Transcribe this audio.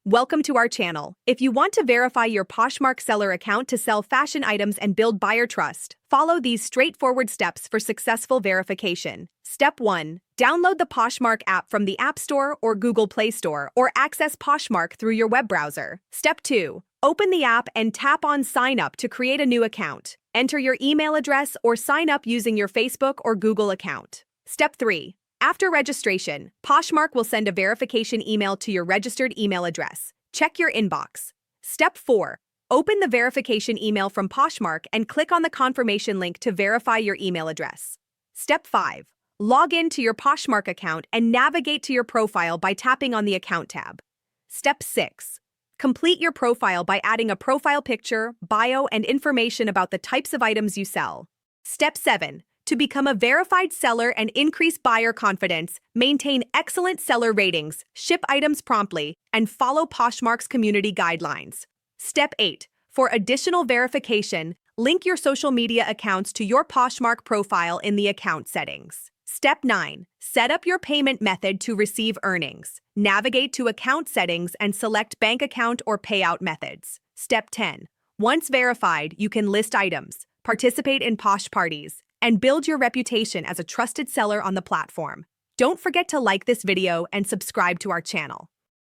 Welcome to our channel. If you want to verify your Poshmark seller account to sell fashion items and build buyer trust, follow these straightforward steps for successful verification. Step 1. Download the Poshmark app from the App Store or Google Play Store or access Poshmark through your web browser. Step 2. Open the app and tap on Sign Up to create a new account. Enter your email address or sign up using your Facebook or Google account. Step 3. After registration, Poshmark will send a verification email to your registered email address. Check your inbox. Step 4. Open the verification email from Poshmark and click on the confirmation link to verify your email address. Step 5. Log in to your Poshmark account and navigate to your profile by tapping on the Account tab. Step 6. Complete your profile by adding a profile picture, bio, and information about the types of items you sell. Step 7. To become a verified seller and increase buyer confidence, maintain excellent seller ratings, ship items promptly, and follow Poshmark's community guidelines. Step 8. For additional verification, link your social media accounts to your Poshmark profile in the account settings. Step 9. Set up your payment method to receive earnings. Navigate to account settings and select bank account or payout methods. Step 10. Once verified, you can list items, participate in Posh parties, and build your reputation as a trusted seller on the platform. Don't forget to like this video and subscribe to our channel.